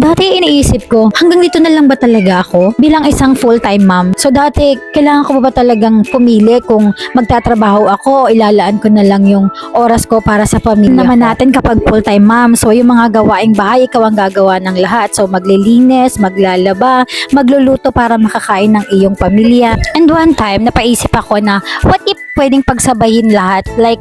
Dati iniisip ko, hanggang dito na lang ba talaga ako bilang isang full-time mom? So dati, kailangan ko ba talagang pumili kung magtatrabaho ako, ilalaan ko na lang yung oras ko para sa pamilya naman natin kapag full-time mom. So yung mga gawaing bahay, ikaw ang gagawa ng lahat. So maglilinis, maglalaba, magluluto para makakain ng iyong pamilya. And one time, napaisip ako na, what if pwedeng pagsabayin lahat? Like,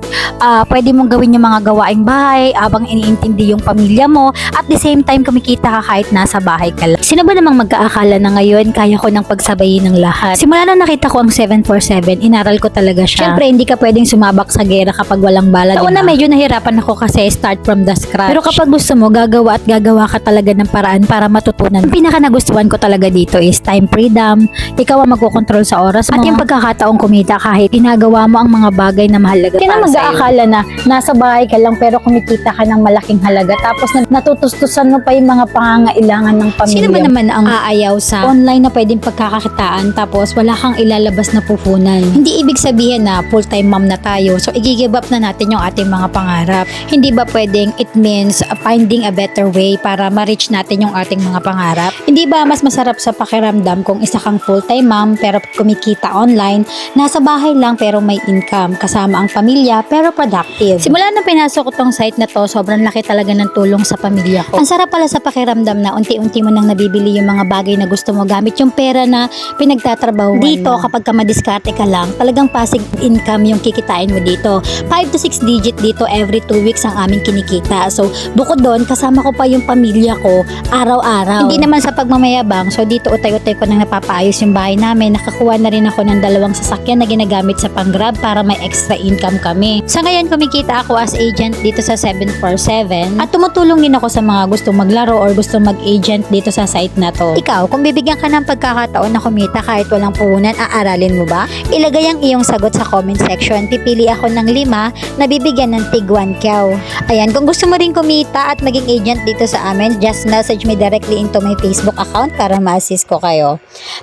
pwede mong gawin yung mga gawaing bahay abang iniintindi yung pamilya mo, at the same time kumikita ka kahit nasa bahay ka lang. Sino ba namang magkaakala na ngayon kaya ko nang pagsabayin ng lahat? Simula na nakita ko ang 747, inaral ko talaga siya. Syempre, hindi ka pwedeng sumabak sa gera kapag walang bala. Sa una, medyo nahirapan ako kasi start from the scratch. Pero kapag gusto mo, gagawa at gagawa ka talaga ng paraan para matutunan. Ang pinaka nagustuhan ko talaga dito is time freedom. Ikaw ang magkocontrol sa oras mo. At yung pagkakataong kumita kahit ginagawa mo ang mga bagay na mahalaga para sa'yo. Mag-aakala na nasa bahay ka lang pero kumikita ka ng malaking halaga, tapos natutustusan mo pa yung mga pangangailangan ng pamilya. Sino ba naman ang aayaw sa online na pwedeng pagkakakitaan tapos wala kang ilalabas na puhunan? Hindi ibig sabihin na full-time mom na tayo, so i-give up na natin yung ating mga pangarap. Hindi ba pwedeng it means finding a better way para ma-reach natin yung ating mga pangarap? Hindi ba mas masarap sa pakiramdam kung isa kang full-time mom pero kumikita online, nasa bahay lang pero may income, kasama ang pamilya pero productive? Simula na pinasok ko tong site na to, sobrang laki talaga ng tulong sa pamilya ko. Ang sarap pala sa pakiramdam na unti-unti mo nang nabibili yung mga bagay na gusto mo gamit yung pera na pinagtatrabahuan dito mo. Kapag ka madiskarte ka lang, talagang passive income yung kikitain mo dito. 5 to 6 digit dito every 2 weeks ang aming kinikita. So bukod doon, kasama ko pa yung pamilya ko araw-araw. Hindi naman sa pagmamayabang, so dito utay-utay ko nang napapaayos yung bahay namin. Nakakuha na rin ako ng 2 sasakyan na ginagamit sa pang-grab para may extra income kami. Sa ngayon, kumikita ako as agent dito sa 747 at tumutulong din ako sa mga gustong maglaro or gustong mag-agent dito sa site na to. Ikaw, kung bibigyan ka ng pagkakataon na kumita kahit walang puhunan, aaralin mo ba? Ilagay ang iyong sagot sa comment section. Pipili ako ng 5 na bibigyan ng tig 1 kyaw. Ayan, kung gusto mo rin kumita at maging agent dito sa amin, just message me directly into my Facebook account para ma-assist ko kayo.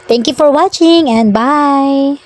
Thank you for watching and bye!